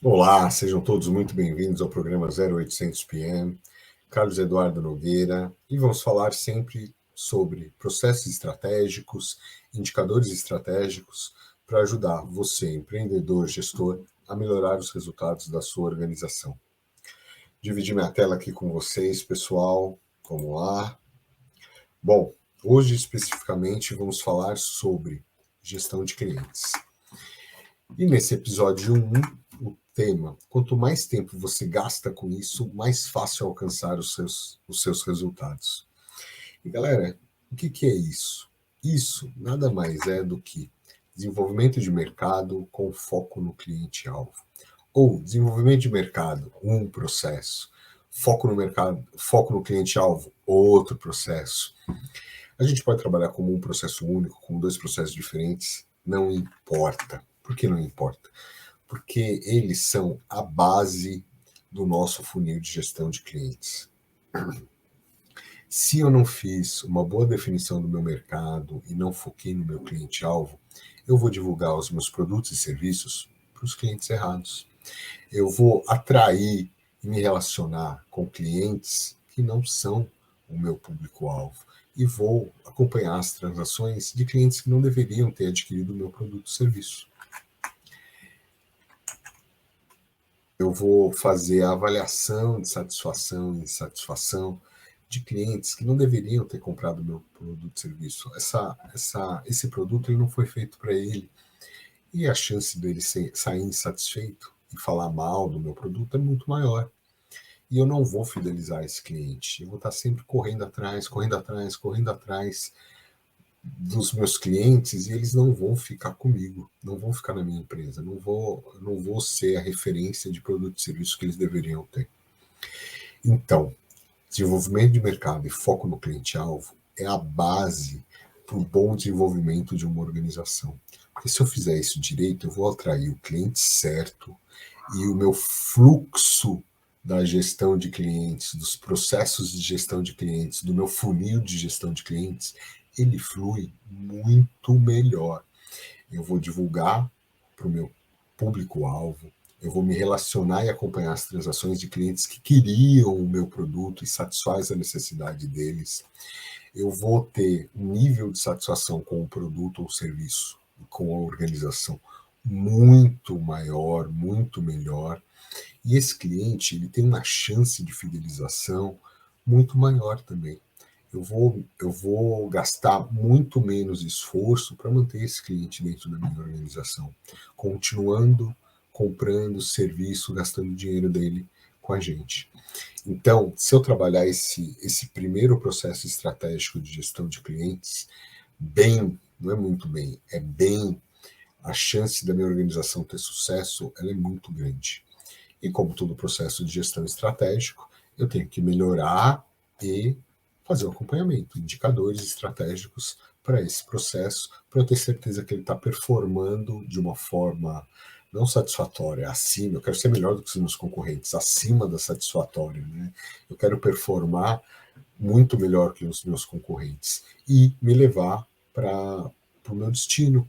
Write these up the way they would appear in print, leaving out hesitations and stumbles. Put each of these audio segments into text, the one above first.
Olá, sejam todos muito bem-vindos ao programa 0800 PM. Carlos Eduardo Nogueira, e vamos falar sempre sobre processos estratégicos, indicadores estratégicos para ajudar você, empreendedor, gestor, a melhorar os resultados da sua organização. Dividir minha tela aqui com vocês, pessoal. Vamos lá. Bom, hoje especificamente vamos falar sobre gestão de clientes. E nesse episódio 1, o tema, quanto mais tempo você gasta com isso, mais fácil alcançar os seus resultados. E galera, o que é isso? Isso nada mais é do que desenvolvimento de mercado com foco no cliente-alvo. Ou desenvolvimento de mercado, um processo. Foco no mercado, foco no cliente-alvo, outro processo. A gente pode trabalhar como um processo único, com dois processos diferentes, não importa. Por que não importa? Porque eles são a base do nosso funil de gestão de clientes. Se eu não fiz uma boa definição do meu mercado e não foquei no meu cliente-alvo, eu vou divulgar os meus produtos e serviços para os clientes errados. Eu vou atrair e me relacionar com clientes que não são o meu público-alvo. E vou acompanhar as transações de clientes que não deveriam ter adquirido o meu produto ou serviço. Eu vou fazer a avaliação de satisfação e insatisfação de clientes que não deveriam ter comprado meu produto ou serviço. Esse produto ele não foi feito para ele. E a chance dele sair insatisfeito e falar mal do meu produto é muito maior. E eu não vou fidelizar esse cliente. Eu vou estar sempre correndo atrás dos meus clientes e eles não vão ficar comigo, não vão ficar na minha empresa, não vou ser a referência de produto e serviço que eles deveriam ter. Então, desenvolvimento de mercado e foco no cliente-alvo é a base para o bom desenvolvimento de uma organização. Porque se eu fizer isso direito, eu vou atrair o cliente certo e o meu fluxo da gestão de clientes, dos processos de gestão de clientes, do meu funil de gestão de clientes, ele flui muito melhor. Eu vou divulgar para o meu público-alvo, eu vou me relacionar e acompanhar as transações de clientes que queriam o meu produto e satisfaz a necessidade deles. Eu vou ter um nível de satisfação com o produto ou serviço, com a organização muito maior, muito melhor. E esse cliente ele tem uma chance de fidelização muito maior também. Eu vou gastar muito menos esforço para manter esse cliente dentro da minha organização, continuando comprando serviço, gastando dinheiro dele com a gente. Então, se eu trabalhar esse primeiro processo estratégico de gestão de clientes bem, não é muito bem, é bem, a chance da minha organização ter sucesso ela é muito grande. E como todo processo de gestão estratégico, eu tenho que melhorar e fazer o acompanhamento, indicadores estratégicos para esse processo, para eu ter certeza que ele está performando de uma forma não satisfatória, acima, eu quero ser melhor do que os meus concorrentes, acima da satisfatória, né? Eu quero performar muito melhor que os meus concorrentes e me levar para o meu destino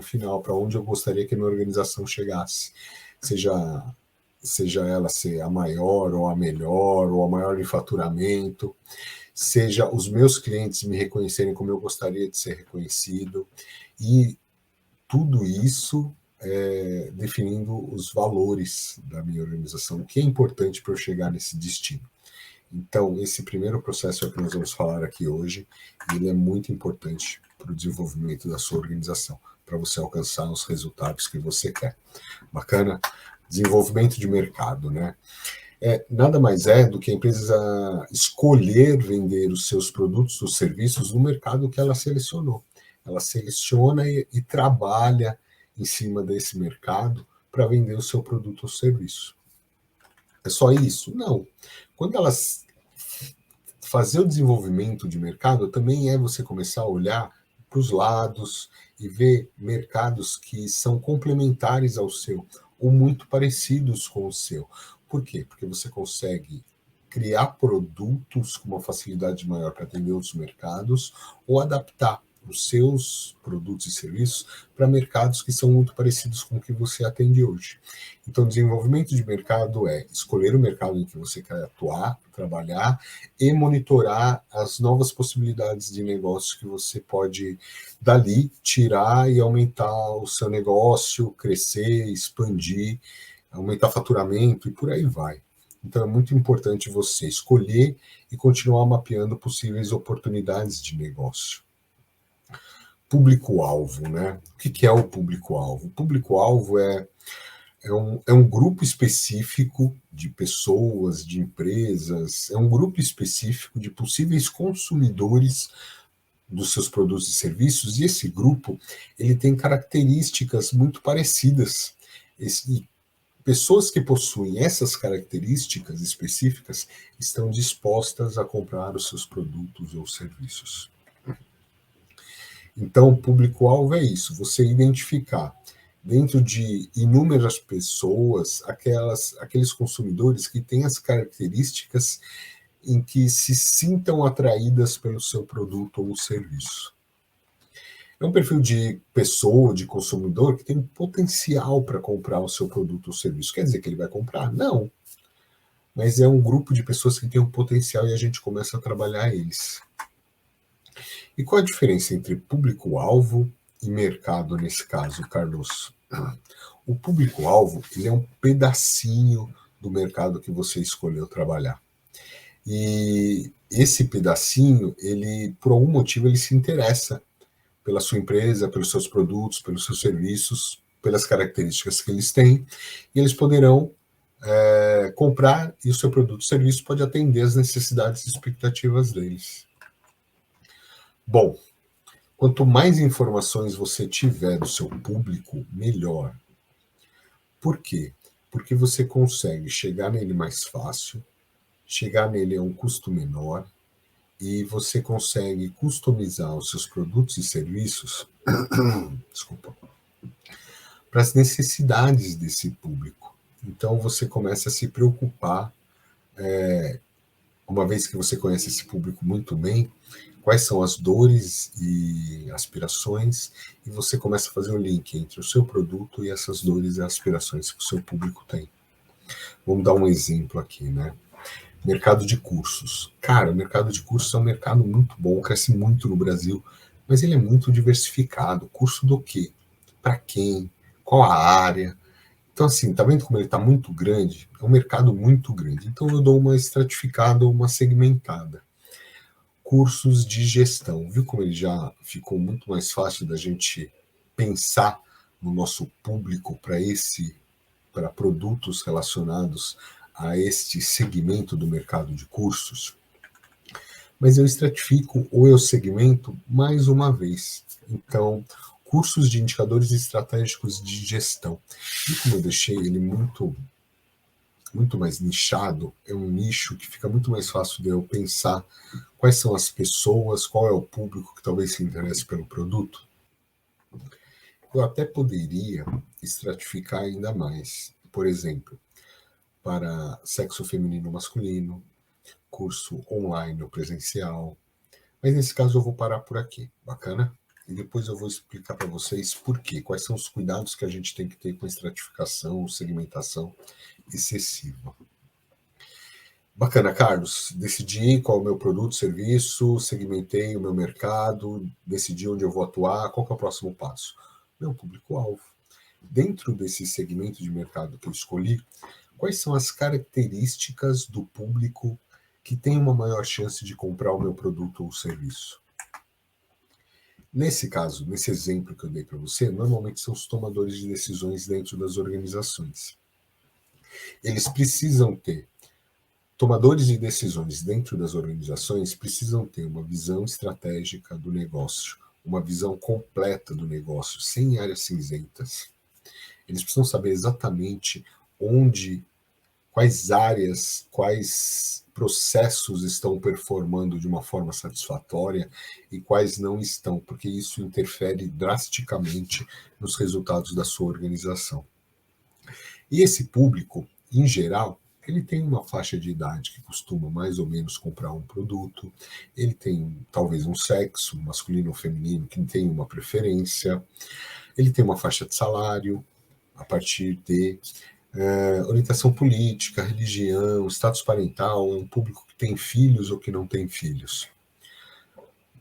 final, para onde eu gostaria que a minha organização chegasse, seja ela ser a maior ou a melhor ou a maior em faturamento, seja os meus clientes me reconhecerem como eu gostaria de ser reconhecido, e tudo isso definindo os valores da minha organização, o que é importante para eu chegar nesse destino. Então, esse primeiro processo é o que nós vamos falar aqui hoje, e ele é muito importante para o desenvolvimento da sua organização, para você alcançar os resultados que você quer. Bacana? Desenvolvimento de mercado, né? Nada mais é do que a empresa escolher vender os seus produtos ou serviços no mercado que ela selecionou. Ela seleciona e trabalha em cima desse mercado para vender o seu produto ou serviço. É só isso? Não. Quando elas fazer o desenvolvimento de mercado também é você começar a olhar para os lados e ver mercados que são complementares ao seu ou muito parecidos com o seu. Por quê? Porque você consegue criar produtos com uma facilidade maior para atender outros mercados ou adaptar os seus produtos e serviços para mercados que são muito parecidos com o que você atende hoje. Então, desenvolvimento de mercado é escolher o mercado em que você quer atuar, trabalhar e monitorar as novas possibilidades de negócio que você pode dali tirar e aumentar o seu negócio, crescer, expandir, aumentar faturamento e por aí vai. Então é muito importante você escolher e continuar mapeando possíveis oportunidades de negócio. Público-alvo, né? O que é o público-alvo? O público-alvo é um grupo específico de pessoas, de empresas, é um grupo específico de possíveis consumidores dos seus produtos e serviços, e esse grupo ele tem características muito parecidas. Pessoas que possuem essas características específicas estão dispostas a comprar os seus produtos ou serviços. Então, o público-alvo é isso, você identificar dentro de inúmeras pessoas aqueles consumidores que têm as características em que se sintam atraídas pelo seu produto ou serviço. É um perfil de pessoa, de consumidor, que tem potencial para comprar o seu produto ou serviço. Quer dizer que ele vai comprar? Não. Mas é um grupo de pessoas que tem um potencial e a gente começa a trabalhar eles. E qual a diferença entre público-alvo e mercado nesse caso, Carlos? O público-alvo ele é um pedacinho do mercado que você escolheu trabalhar. E esse pedacinho, ele por algum motivo, ele se interessa pela sua empresa, pelos seus produtos, pelos seus serviços, pelas características que eles têm, e eles poderão comprar e o seu produto ou serviço pode atender as necessidades e expectativas deles. Bom, quanto mais informações você tiver do seu público, melhor. Por quê? Porque você consegue chegar nele mais fácil, chegar nele a um custo menor, e você consegue customizar os seus produtos e serviços desculpa, para as necessidades desse público. Então você começa a se preocupar, uma vez que você conhece esse público muito bem, quais são as dores e aspirações, e você começa a fazer o link entre o seu produto e essas dores e aspirações que o seu público tem. Vamos dar um exemplo aqui, né? Mercado de cursos. Cara, o mercado de cursos é um mercado muito bom, cresce muito no Brasil, mas ele é muito diversificado. Curso do quê? Para quem? Qual a área? Então, assim, tá vendo como ele está muito grande? É um mercado muito grande. Então, eu dou uma estratificada, uma segmentada. Cursos de gestão. Viu como ele já ficou muito mais fácil da gente pensar no nosso público para produtos relacionados a este segmento do mercado de cursos? Mas eu estratifico ou eu segmento mais uma vez. Então, cursos de indicadores estratégicos de gestão. E como eu deixei ele muito mais nichado, é um nicho que fica muito mais fácil de eu pensar quais são as pessoas, qual é o público que talvez se interesse pelo produto. Eu até poderia estratificar ainda mais. Por exemplo, para sexo feminino masculino, curso online ou presencial. Mas nesse caso eu vou parar por aqui, bacana? E depois eu vou explicar para vocês por quê, quais são os cuidados que a gente tem que ter com a estratificação, segmentação excessiva. Bacana, Carlos. Decidi qual é o meu produto, serviço, segmentei o meu mercado, decidi onde eu vou atuar, qual que é o próximo passo? Meu público-alvo. Dentro desse segmento de mercado que eu escolhi, quais são as características do público que tem uma maior chance de comprar o meu produto ou serviço? Nesse caso, nesse exemplo que eu dei para você, normalmente são os tomadores de decisões dentro das organizações. Eles precisam ter, tomadores de decisões dentro das organizações precisam ter uma visão estratégica do negócio, uma visão completa do negócio, sem áreas cinzentas. Eles precisam saber exatamente onde, quais áreas, quais processos estão performando de uma forma satisfatória e quais não estão, porque isso interfere drasticamente nos resultados da sua organização. E esse público, em geral, ele tem uma faixa de idade que costuma mais ou menos comprar um produto, ele tem talvez um sexo, masculino ou feminino, que tem uma preferência, ele tem uma faixa de salário a partir de orientação política, religião, status parental, é um público que tem filhos ou que não tem filhos.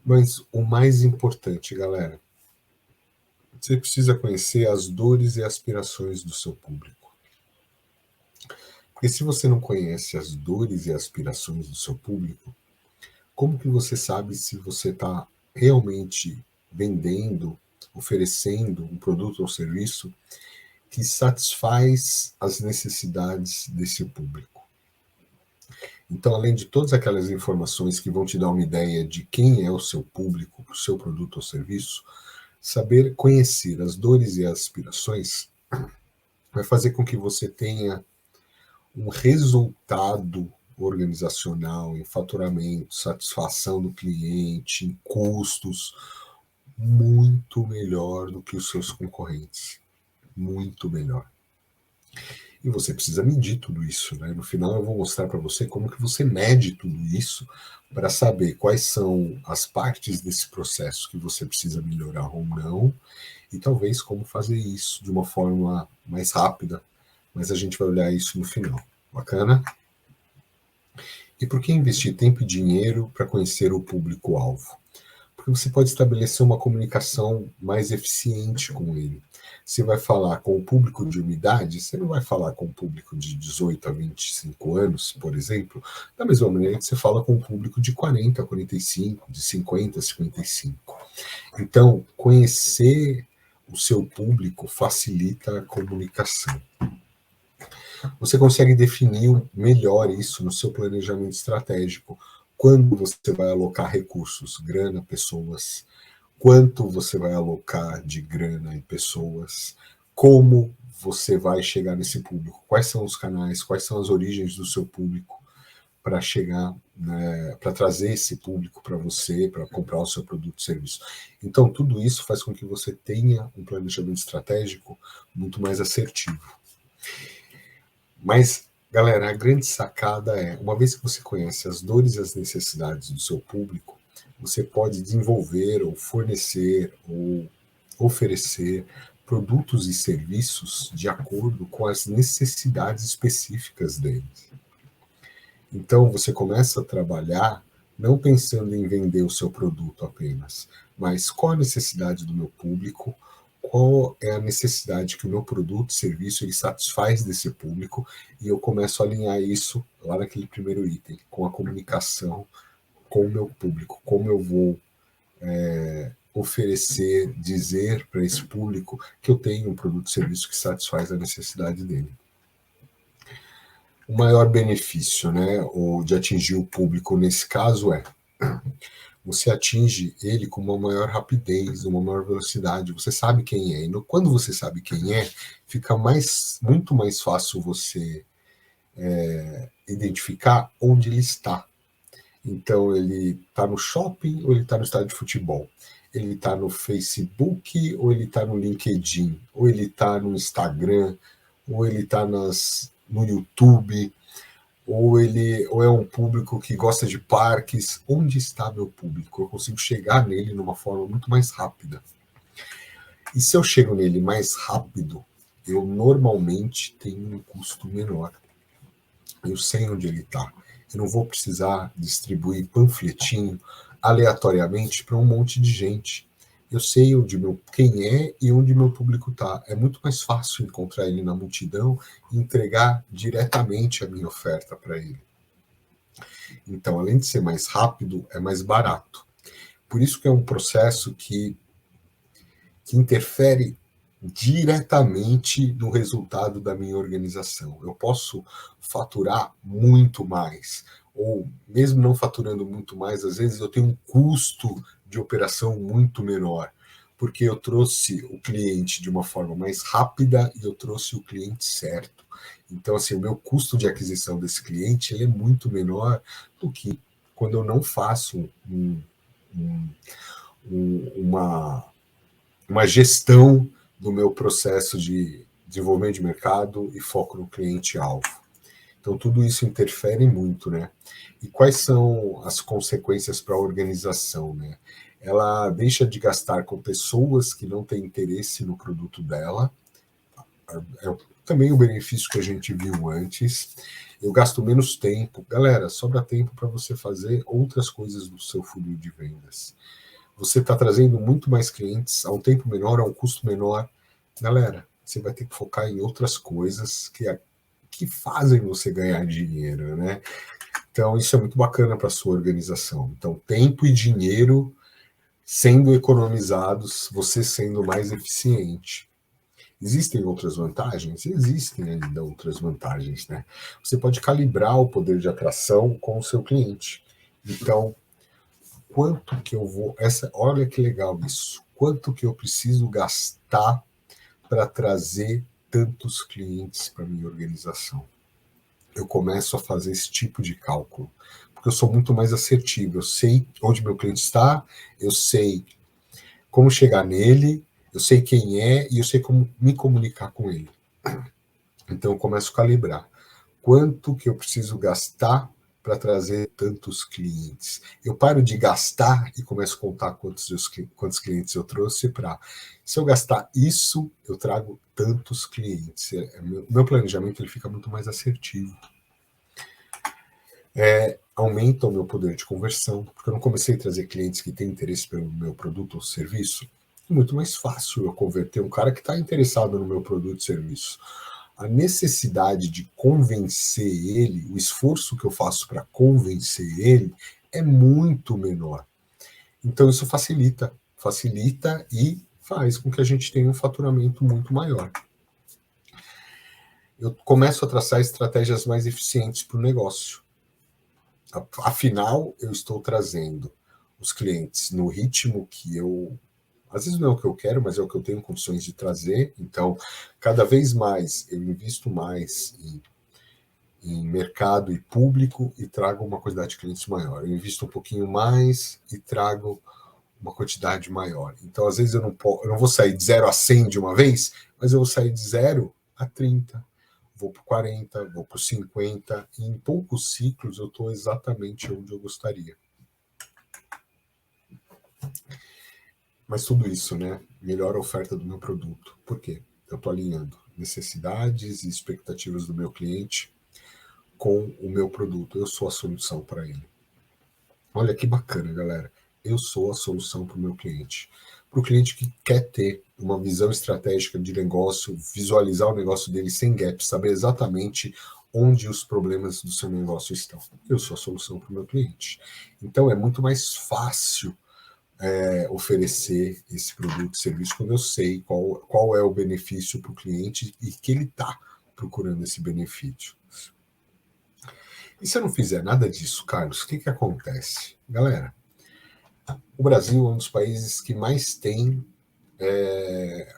Mas o mais importante, galera, você precisa conhecer as dores e aspirações do seu público. Porque se você não conhece as dores e aspirações do seu público, como que você sabe se você está realmente vendendo, oferecendo um produto ou serviço que satisfaz as necessidades desse público? Então, além de todas aquelas informações que vão te dar uma ideia de quem é o seu público, o seu produto ou serviço, saber conhecer as dores e as aspirações vai fazer com que você tenha um resultado organizacional, em faturamento, satisfação do cliente, em custos, muito melhor do que os seus concorrentes. Muito melhor. E você precisa medir tudo isso, né? No final eu vou mostrar para você como que você mede tudo isso para saber quais são as partes desse processo que você precisa melhorar ou não, e talvez como fazer isso de uma forma mais rápida, mas a gente vai olhar isso no final. Bacana? E por que investir tempo e dinheiro para conhecer o público-alvo? Porque você pode estabelecer uma comunicação mais eficiente com ele. Você vai falar com o público de uma idade, você não vai falar com o público de 18 a 25 anos, por exemplo, da mesma maneira que você fala com o público de 40 a 45, de 50 a 55. Então, conhecer o seu público facilita a comunicação. Você consegue definir melhor isso no seu planejamento estratégico. Quando você vai alocar recursos, grana, pessoas, quanto você vai alocar de grana em pessoas, como você vai chegar nesse público, quais são os canais, quais são as origens do seu público para chegar, né, para trazer esse público para você, para comprar o seu produto e serviço. Então, tudo isso faz com que você tenha um planejamento estratégico muito mais assertivo. Mas, galera, a grande sacada é, uma vez que você conhece as dores e as necessidades do seu público, você pode desenvolver ou fornecer ou oferecer produtos e serviços de acordo com as necessidades específicas deles. Então, você começa a trabalhar não pensando em vender o seu produto apenas, mas qual a necessidade do meu público, qual é a necessidade que o meu produto, serviço, ele satisfaz desse público, e eu começo a alinhar isso lá naquele primeiro item, com a comunicação com o meu público, como eu vou oferecer, dizer para esse público que eu tenho um produto, serviço que satisfaz a necessidade dele. O maior benefício, né, ou de atingir o público nesse caso é você atinge ele com uma maior rapidez, uma maior velocidade. Você sabe quem é. E quando você sabe quem é, fica muito mais fácil você identificar onde ele está. Então, ele está no shopping ou ele está no estádio de futebol? Ele está no Facebook ou ele está no LinkedIn? Ou ele está no Instagram? Ou ele está no YouTube? Ou é um público que gosta de parques? Onde está meu público? Eu consigo chegar nele de uma forma muito mais rápida. E se eu chego nele mais rápido, eu normalmente tenho um custo menor. Eu sei onde ele está. Eu não vou precisar distribuir panfletinho aleatoriamente para um monte de gente. Eu sei quem é e onde meu público está. É muito mais fácil encontrar ele na multidão e entregar diretamente a minha oferta para ele. Então, além de ser mais rápido, é mais barato. Por isso que é um processo que interfere diretamente no resultado da minha organização. Eu posso faturar muito mais, ou mesmo não faturando muito mais, às vezes eu tenho um custo de operação muito menor, porque eu trouxe o cliente de uma forma mais rápida e eu trouxe o cliente certo. Então, assim, o meu custo de aquisição desse cliente ele é muito menor do que quando eu não faço uma gestão do meu processo de desenvolvimento de mercado e foco no cliente-alvo. Então, tudo isso interfere muito, né? E quais são as consequências para a organização, né? Ela deixa de gastar com pessoas que não têm interesse no produto dela, é também o benefício que a gente viu antes. Eu gasto menos tempo. Galera, sobra tempo para você fazer outras coisas no seu funil de vendas. Você está trazendo muito mais clientes a um tempo menor, a um custo menor. Galera, você vai ter que focar em outras coisas que fazem você ganhar dinheiro, né? Então, isso é muito bacana para a sua organização. Então, tempo e dinheiro sendo economizados, você sendo mais eficiente. Existem outras vantagens? Existem ainda outras vantagens, né? Você pode calibrar o poder de atração com o seu cliente. Então, quanto que eu vou... olha que legal isso. Quanto que eu preciso gastar para trazer tantos clientes para minha organização? Eu começo a fazer esse tipo de cálculo, porque eu sou muito mais assertivo. Eu sei onde meu cliente está, eu sei como chegar nele, eu sei quem é e eu sei como me comunicar com ele. Então eu começo a calibrar. Quanto que eu preciso gastar para trazer tantos clientes? Eu paro de gastar e começo a contar quantos clientes eu trouxe para... Se eu gastar isso, eu trago tantos clientes. Meu planejamento ele fica muito mais assertivo. Aumenta o meu poder de conversão, porque eu não comecei a trazer clientes que têm interesse pelo meu produto ou serviço. É muito mais fácil eu converter um cara que está interessado no meu produto e serviço. A necessidade de convencer ele, o esforço que eu faço para convencer ele é muito menor. Então isso facilita e faz com que a gente tenha um faturamento muito maior. Eu começo a traçar estratégias mais eficientes para o negócio. Afinal, eu estou trazendo os clientes no ritmo que eu... Às vezes não é o que eu quero, mas é o que eu tenho condições de trazer. Então, cada vez mais eu invisto mais em mercado e público e trago uma quantidade de clientes maior. Eu invisto um pouquinho mais e trago uma quantidade maior. Então, às vezes eu não vou sair de 0 a 100 de uma vez, mas eu vou sair de 0 a 30. Vou para 40, vou para 50, e em poucos ciclos eu estou exatamente onde eu gostaria. Mas tudo isso, né? Melhora a oferta do meu produto. Por quê? Eu estou alinhando necessidades e expectativas do meu cliente com o meu produto. Eu sou a solução para ele. Olha que bacana, galera. Eu sou a solução para o meu cliente. Para o cliente que quer ter uma visão estratégica de negócio, visualizar o negócio dele sem gap, saber exatamente onde os problemas do seu negócio estão. Eu sou a solução para o meu cliente. Então é muito mais fácil oferecer esse produto e serviço quando eu sei qual é o benefício para o cliente e que ele está procurando esse benefício. E se eu não fizer nada disso, Carlos, o que acontece? Galera, o Brasil é um dos países que mais tem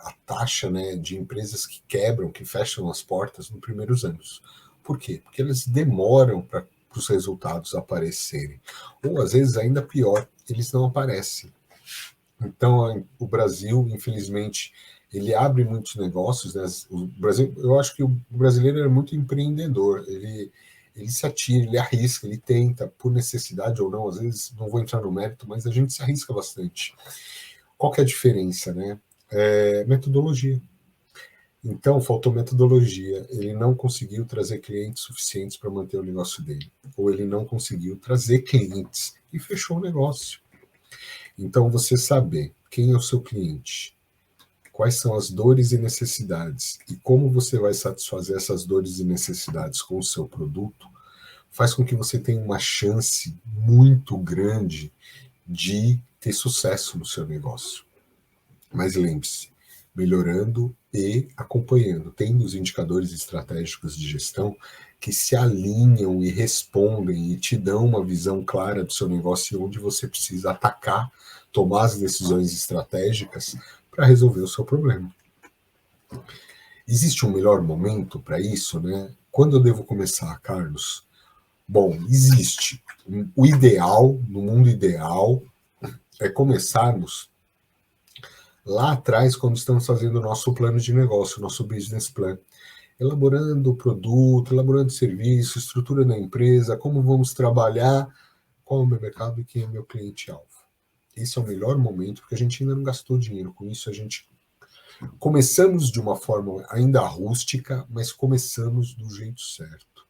a taxa, né, de empresas que quebram, que fecham as portas nos primeiros anos. Por quê? Porque eles demoram para os resultados aparecerem. Ou, às vezes, ainda pior, eles não aparecem. Então, o Brasil, infelizmente, ele abre muitos negócios, né? O Brasil, eu acho que o brasileiro é muito empreendedor, ele se atira, ele arrisca, ele tenta, por necessidade ou não, às vezes, não vou entrar no mérito, mas a gente se arrisca bastante. Qual que é a diferença, né? Metodologia. Então, faltou metodologia. Ele não conseguiu trazer clientes suficientes para manter o negócio dele. Ou ele não conseguiu trazer clientes e fechou o negócio. Então, você saber quem é o seu cliente, quais são as dores e necessidades e como você vai satisfazer essas dores e necessidades com o seu produto, faz com que você tenha uma chance muito grande de ter sucesso no seu negócio. Mas lembre-se, melhorando e acompanhando, tendo os indicadores estratégicos de gestão que se alinham e respondem e te dão uma visão clara do seu negócio e onde você precisa atacar, tomar as decisões estratégicas para resolver o seu problema. Existe um melhor momento para isso, né? Quando eu devo começar, Carlos? Bom, existe. O ideal, no mundo ideal, é começarmos lá atrás, quando estamos fazendo o nosso plano de negócio, o nosso business plan. elaborando o produto, elaborando o serviço, estrutura da empresa, como vamos trabalhar, qual é o meu mercado e quem é meu cliente-alvo. Esse é o melhor momento, porque a gente ainda não gastou dinheiro com isso, a gente começamos de uma forma ainda rústica, mas começamos do jeito certo.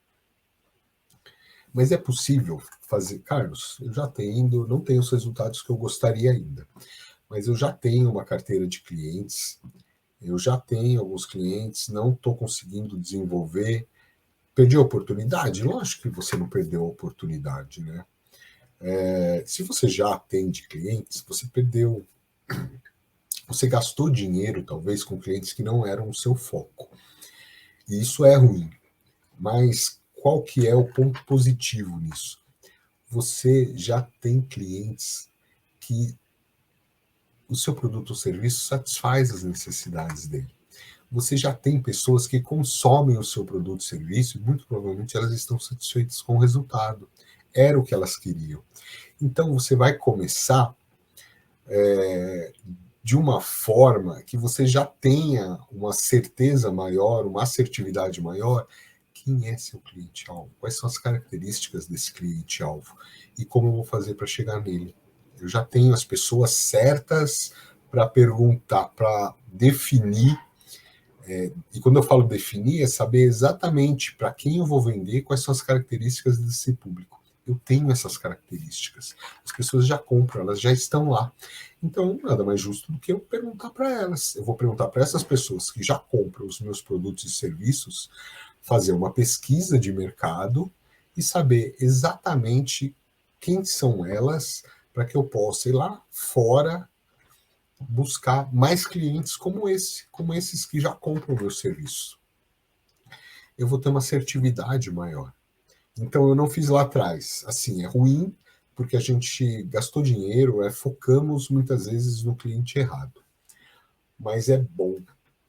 Mas é possível fazer, Carlos, eu já tenho, não tenho os resultados que eu gostaria ainda, mas eu já tenho uma carteira de clientes, eu já tenho alguns clientes, não estou conseguindo desenvolver, perdi a oportunidade? Lógico que você não perdeu a oportunidade, né? Se você já atende clientes, você perdeu, você gastou dinheiro talvez com clientes que não eram o seu foco. E isso é ruim. Mas qual que é o ponto positivo nisso? Você já tem clientes que o seu produto ou serviço satisfaz as necessidades dele. Você já tem pessoas que consomem o seu produto ou serviço e muito provavelmente elas estão satisfeitas com o resultado. Era o que elas queriam. Então você vai começar de uma forma que você já tenha uma certeza maior, uma assertividade maior. Quem é seu cliente-alvo? Quais são as características desse cliente-alvo? E como eu vou fazer para chegar nele? Eu já tenho as pessoas certas para perguntar, para definir. E quando eu falo definir, é saber exatamente para quem eu vou vender, quais são as características desse público. Eu tenho essas características. As pessoas já compram, elas já estão lá. Então, nada mais justo do que eu perguntar para elas. Eu vou perguntar para essas pessoas que já compram os meus produtos e serviços, fazer uma pesquisa de mercado e saber exatamente quem são elas para que eu possa ir lá fora buscar mais clientes como esses que já compram o meu serviço. Eu vou ter uma assertividade maior. Então eu não fiz lá atrás. Assim, é ruim porque a gente gastou dinheiro, focamos muitas vezes no cliente errado. Mas é bom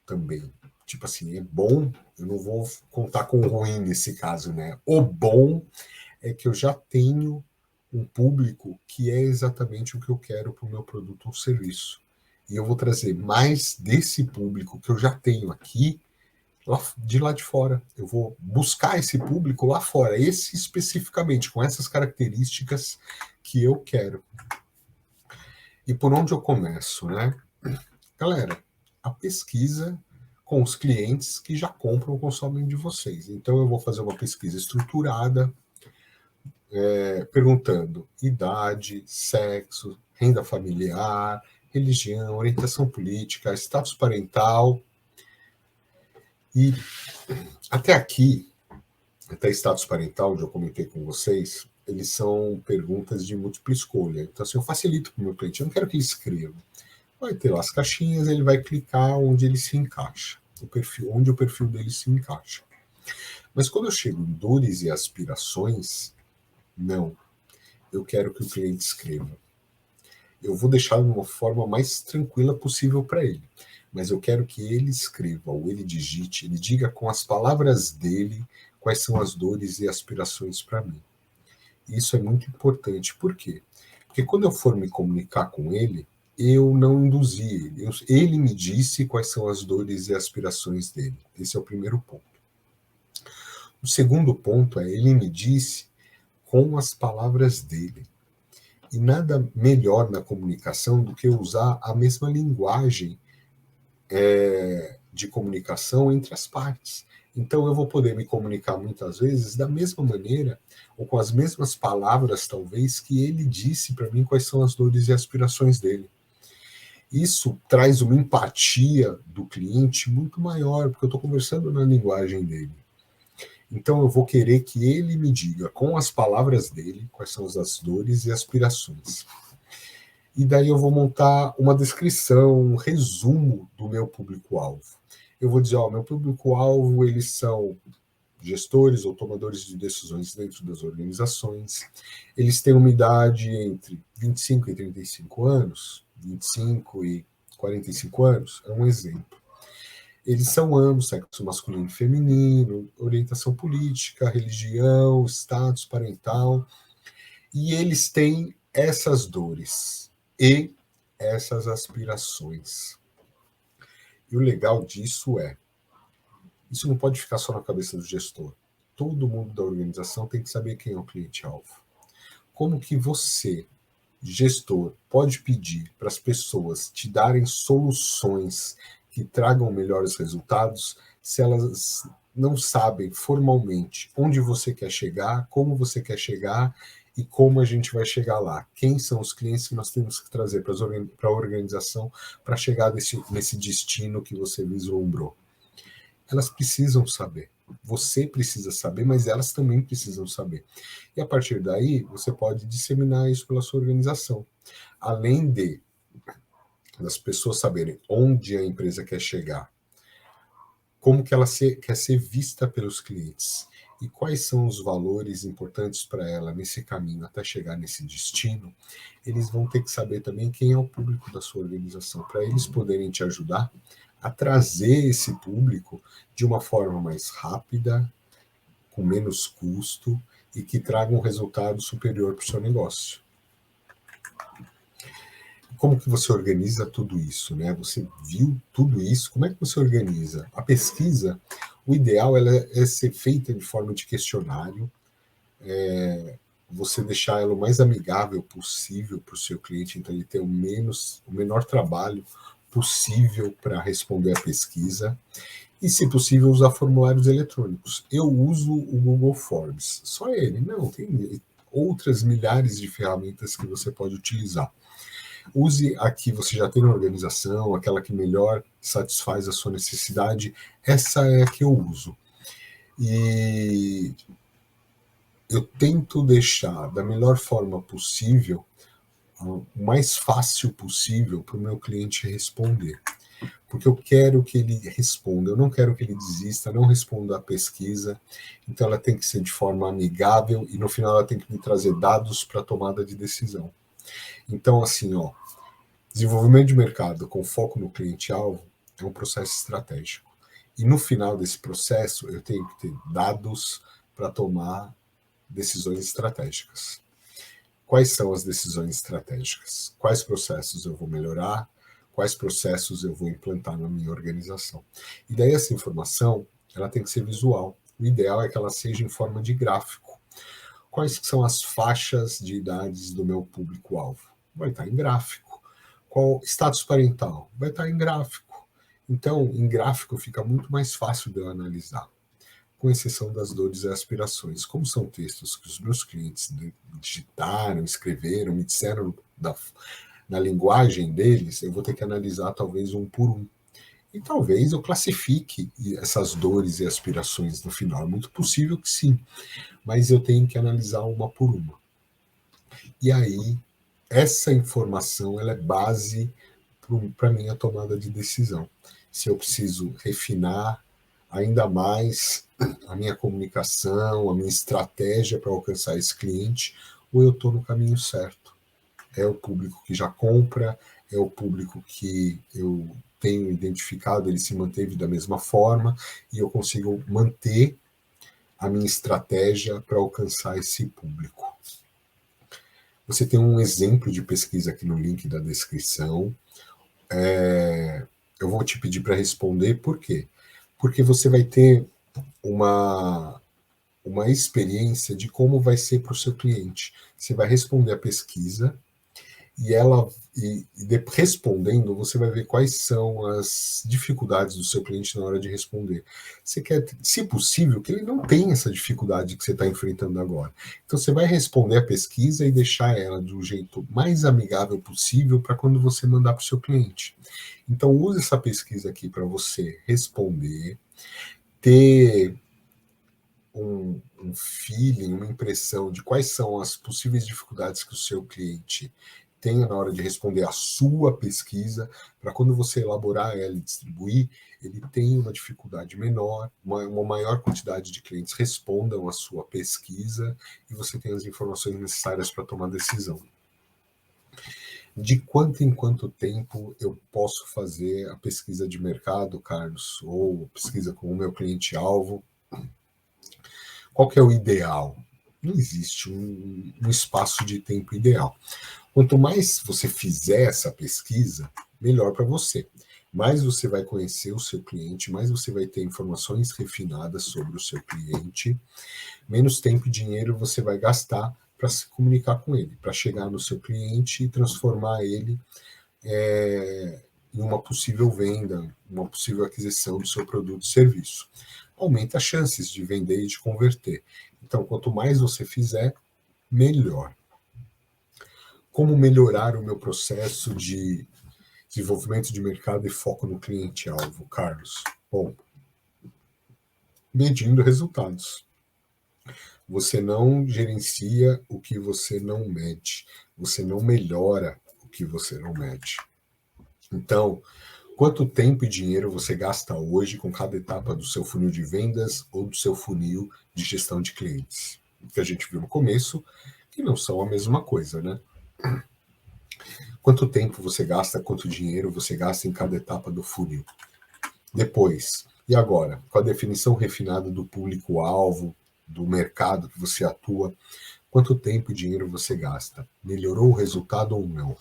também. Tipo assim, é bom, eu não vou contar com o ruim nesse caso, né? O bom é que eu já tenho um público que é exatamente o que eu quero para o meu produto ou serviço. E eu vou trazer mais desse público que eu já tenho aqui de lá de fora. Eu vou buscar esse público lá fora, esse especificamente, com essas características que eu quero. E por onde eu começo, né? Galera, a pesquisa com os clientes que já compram ou consomem de vocês. Então eu vou fazer uma pesquisa estruturada, perguntando idade, sexo, renda familiar, religião, orientação política, status parental. E até aqui, até status parental, onde eu comentei com vocês, eles são perguntas de múltipla escolha. Então, assim, eu facilito para o meu cliente, eu não quero que ele escreva. Vai ter lá as caixinhas, ele vai clicar onde ele se encaixa, onde o perfil dele se encaixa. Mas quando eu chego em dores e aspirações, não. Eu quero que o cliente escreva. Eu vou deixar de uma forma mais tranquila possível para ele. Mas eu quero que ele escreva, ou ele digite, ele diga com as palavras dele quais são as dores e aspirações para mim. Isso é muito importante. Por quê? Porque quando eu for me comunicar com ele, eu não induzi ele. Ele me disse quais são as dores e aspirações dele. Esse é o primeiro ponto. O segundo ponto é, ele me disse com as palavras dele. E nada melhor na comunicação do que usar a mesma linguagem de comunicação entre as partes. Então eu vou poder me comunicar muitas vezes da mesma maneira, ou com as mesmas palavras, talvez, que ele disse para mim quais são as dores e aspirações dele. Isso traz uma empatia do cliente muito maior, porque eu estou conversando na linguagem dele. Então eu vou querer que ele me diga, com as palavras dele, quais são as dores e aspirações. E daí eu vou montar uma descrição, um resumo do meu público-alvo. Eu vou dizer, meu público-alvo, eles são gestores ou tomadores de decisões dentro das organizações. Eles têm uma idade entre 25 e 35 anos, 25 e 45 anos, é um exemplo. Eles são ambos, sexo masculino e feminino, orientação política, religião, status parental, e eles têm essas dores e essas aspirações. E o legal disso é, Isso não pode ficar só na cabeça do gestor. Todo mundo da organização tem que saber quem é o cliente-alvo. Como que você, gestor, pode pedir para as pessoas te darem soluções que tragam melhores resultados se elas não sabem formalmente onde você quer chegar, como você quer chegar e como a gente vai chegar lá? Quem são os clientes que nós temos que trazer para a organização para chegar nesse destino que você vislumbrou? Elas precisam saber. Você precisa saber, mas elas também precisam saber. E a partir daí, você pode disseminar isso pela sua organização. Além das pessoas saberem onde a empresa quer chegar, como que ela quer ser vista pelos clientes e quais são os valores importantes para ela nesse caminho até chegar nesse destino, eles vão ter que saber também quem é o público da sua organização, para eles poderem te ajudar a trazer esse público de uma forma mais rápida, com menos custo e que traga um resultado superior para o seu negócio. Como que você organiza tudo isso, né? Você viu tudo isso, como é que você organiza? A pesquisa, o ideal é ser feita de forma de questionário, você deixar ela o mais amigável possível para o seu cliente, então ele ter o menor trabalho possível para responder a pesquisa, e, se possível, usar formulários eletrônicos. Eu uso o Google Forms, só ele, não, tem outras milhares de ferramentas que você pode utilizar. Use a que você já tem na organização, aquela que melhor satisfaz a sua necessidade, essa é a que eu uso. E eu tento deixar da melhor forma possível, o mais fácil possível para o meu cliente responder. Porque eu quero que ele responda, eu não quero que ele desista, não responda a pesquisa, então ela tem que ser de forma amigável e no final ela tem que me trazer dados para a tomada de decisão. Então, assim, desenvolvimento de mercado com foco no cliente-alvo é um processo estratégico. E no final desse processo, eu tenho que ter dados para tomar decisões estratégicas. Quais são as decisões estratégicas? Quais processos eu vou melhorar? Quais processos eu vou implantar na minha organização? E daí essa informação, ela tem que ser visual. O ideal é que ela seja em forma de gráfico. Quais são as faixas de idades do meu público-alvo? Vai estar em gráfico. Qual status parental? Vai estar em gráfico. Então, em gráfico fica muito mais fácil de eu analisar, com exceção das dores e aspirações. Como são textos que os meus clientes digitaram, escreveram, me disseram na linguagem deles, eu vou ter que analisar talvez um por um. E talvez eu classifique essas dores e aspirações no final. É muito possível que sim, mas eu tenho que analisar uma por uma. E aí, essa informação ela é base para a minha tomada de decisão. Se eu preciso refinar ainda mais a minha comunicação, a minha estratégia para alcançar esse cliente, ou eu estou no caminho certo. É o público que já compra, é o público que eu tenho identificado, ele se manteve da mesma forma, e eu consigo manter a minha estratégia para alcançar esse público. Você tem um exemplo de pesquisa aqui no link da descrição. Eu vou te pedir para responder, por quê? Porque você vai ter uma experiência de como vai ser para o seu cliente. Você vai responder a pesquisa respondendo, você vai ver quais são as dificuldades do seu cliente na hora de responder. Você quer, se possível, que ele não tenha essa dificuldade que você está enfrentando agora. Então você vai responder a pesquisa e deixar ela do jeito mais amigável possível para quando você mandar para o seu cliente. Então use essa pesquisa aqui para você responder, ter um feeling, uma impressão de quais são as possíveis dificuldades que o seu cliente tenha na hora de responder a sua pesquisa, para quando você elaborar ela e distribuir, ele tenha uma dificuldade menor, uma maior quantidade de clientes respondam a sua pesquisa e você tenha as informações necessárias para tomar decisão. De quanto em quanto tempo eu posso fazer a pesquisa de mercado, Carlos, ou pesquisa com o meu cliente-alvo? Qual que é o ideal? Não existe um espaço de tempo ideal. Quanto mais você fizer essa pesquisa, melhor para você. mais você vai conhecer o seu cliente, mais você vai ter informações refinadas sobre o seu cliente, menos tempo e dinheiro você vai gastar para se comunicar com ele, para chegar no seu cliente e transformar ele em uma possível venda, uma possível aquisição do seu produto ou serviço. Aumenta as chances de vender e de converter. Então, quanto mais você fizer, melhor. Como melhorar o meu processo de desenvolvimento de mercado e foco no cliente-alvo, Carlos? Bom, medindo resultados. Você não gerencia o que você não mede. Você não melhora o que você não mede. Então, quanto tempo e dinheiro você gasta hoje com cada etapa do seu funil de vendas ou do seu funil de gestão de clientes? Que a gente viu no começo, que não são a mesma coisa, né? Quanto tempo você gasta, quanto dinheiro você gasta em cada etapa do funil? Depois, e agora? Com a definição refinada do público-alvo, do mercado que você atua, quanto tempo e dinheiro você gasta? Melhorou o resultado ou não?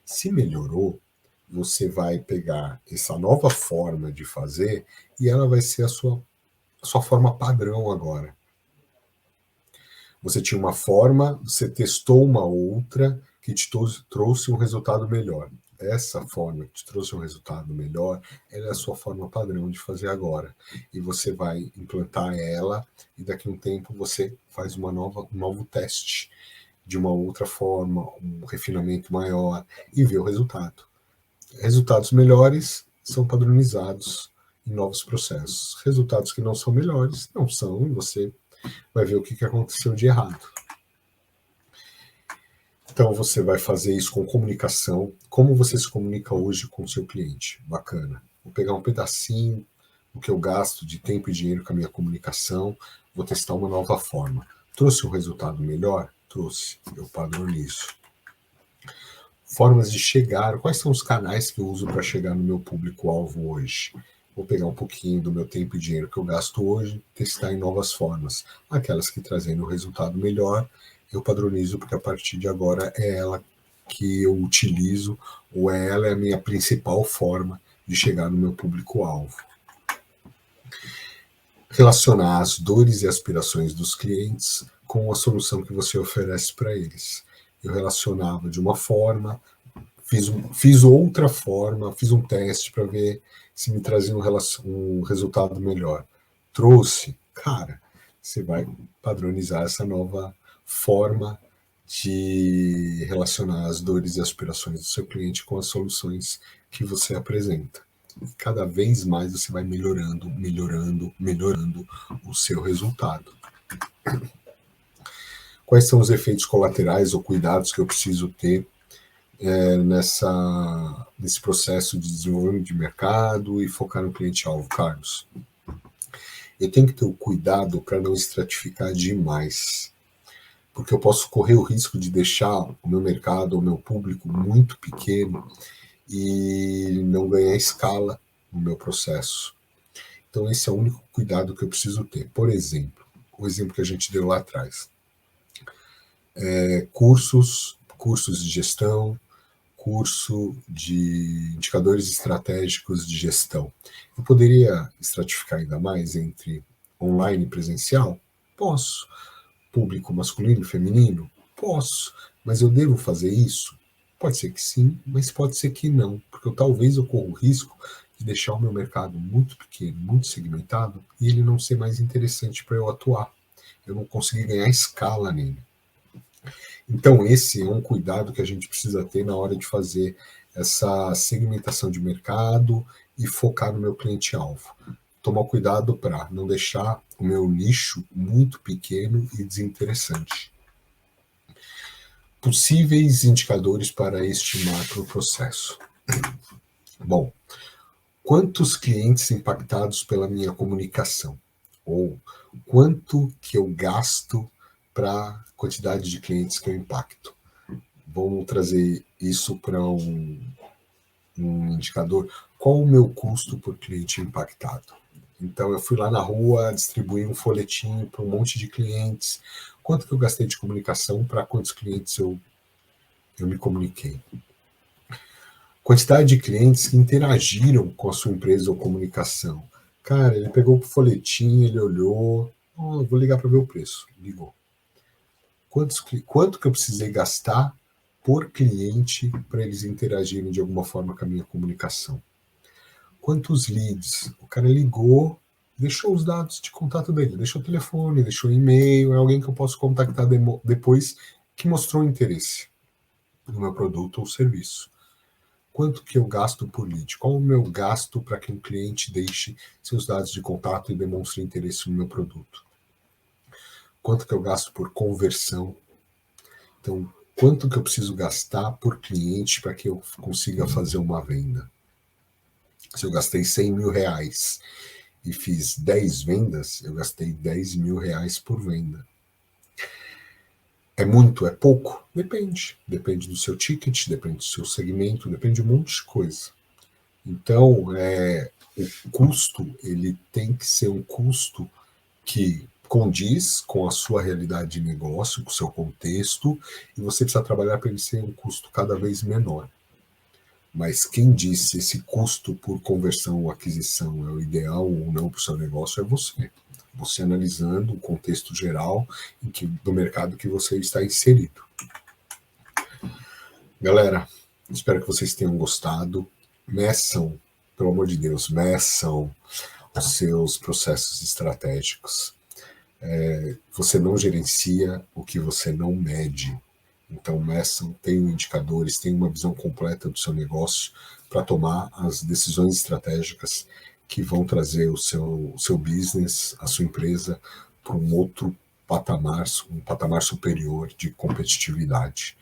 Se melhorou, você vai pegar essa nova forma de fazer e ela vai ser a sua forma padrão agora. Você tinha uma forma, você testou uma outra que te trouxe um resultado melhor. Essa forma que te trouxe um resultado melhor, ela é a sua forma padrão de fazer agora. E você vai implantar ela e daqui a um tempo você faz um novo teste de uma outra forma, um refinamento maior e vê o resultado. Resultados melhores são padronizados em novos processos. Resultados que não são melhores, não são, e você vai ver o que aconteceu de errado. Então você vai fazer isso com comunicação. Como você se comunica hoje com o seu cliente? Bacana. Vou pegar um pedacinho do que eu gasto de tempo e dinheiro com a minha comunicação, vou testar uma nova forma. Trouxe um resultado melhor? Trouxe. Eu padronizo. Formas de chegar. Quais são os canais que eu uso para chegar no meu público-alvo hoje? Vou pegar um pouquinho do meu tempo e dinheiro que eu gasto hoje, testar em novas formas. Aquelas que trazem um resultado melhor, eu padronizo, porque a partir de agora é ela que eu utilizo, ou ela é a minha principal forma de chegar no meu público-alvo. Relacionar as dores e aspirações dos clientes com a solução que você oferece para eles. Eu relacionava de uma forma, fiz outra forma, fiz um teste para ver se me trazia um resultado melhor. Trouxe, cara, você vai padronizar essa nova forma de relacionar as dores e aspirações do seu cliente com as soluções que você apresenta. E cada vez mais você vai melhorando o seu resultado. Quais são os efeitos colaterais ou cuidados que eu preciso ter nesse processo de desenvolvimento de mercado e focar no cliente-alvo, Carlos? Eu tenho que ter o cuidado para não estratificar demais, porque eu posso correr o risco de deixar o meu mercado, o meu público muito pequeno e não ganhar escala no meu processo. Então esse é o único cuidado que eu preciso ter. Por exemplo, o exemplo que a gente deu lá atrás. Cursos de gestão, curso de indicadores estratégicos de gestão. Eu poderia estratificar ainda mais entre online e presencial? Posso. Público masculino e feminino? Posso. Mas eu devo fazer isso? Pode ser que sim, mas pode ser que não, porque talvez eu corra o risco de deixar o meu mercado muito pequeno, muito segmentado, e ele não ser mais interessante para eu atuar. Eu não conseguir ganhar escala nele. Então, esse é um cuidado que a gente precisa ter na hora de fazer essa segmentação de mercado e focar no meu cliente-alvo. Tomar cuidado para não deixar o meu nicho muito pequeno e desinteressante. Possíveis indicadores para estimar o processo. Bom, quantos clientes impactados pela minha comunicação? Ou quanto que eu gasto para a quantidade de clientes que eu impacto? Vamos trazer isso para um indicador. Qual o meu custo por cliente impactado? Então, eu fui lá na rua, distribuí um folhetim para um monte de clientes. Quanto que eu gastei de comunicação para quantos clientes eu me comuniquei? Quantidade de clientes que interagiram com a sua empresa ou comunicação. Cara, ele pegou o folhetim, ele olhou, oh, vou ligar para ver o preço. Ligou. Quanto que eu precisei gastar por cliente para eles interagirem de alguma forma com a minha comunicação? Quantos leads? O cara ligou, deixou os dados de contato dele, deixou o telefone, deixou o e-mail, é alguém que eu posso contactar depois que mostrou interesse no meu produto ou serviço. Quanto que eu gasto por lead? Qual o meu gasto para que um cliente deixe seus dados de contato e demonstre interesse no meu produto? Quanto que eu gasto por conversão? Então, quanto que eu preciso gastar por cliente para que eu consiga fazer uma venda? Se eu gastei 100 mil reais e fiz 10 vendas, eu gastei 10 mil reais por venda. É muito? É pouco? Depende. Depende do seu ticket, depende do seu segmento, depende de um monte de coisa. Então, o custo, ele tem que ser um custo que condiz com a sua realidade de negócio, com o seu contexto, e você precisa trabalhar para ele ser um custo cada vez menor. Mas quem disse esse custo por conversão ou aquisição é o ideal ou não para o seu negócio é você. Você analisando o contexto geral do mercado que você está inserido. Galera, espero que vocês tenham gostado. Meçam, pelo amor de Deus, meçam os seus processos estratégicos. Você não gerencia o que você não mede. Então, meçam, tenham indicadores, tenham uma visão completa do seu negócio para tomar as decisões estratégicas que vão trazer o seu business, a sua empresa, para um outro patamar, um patamar superior de competitividade.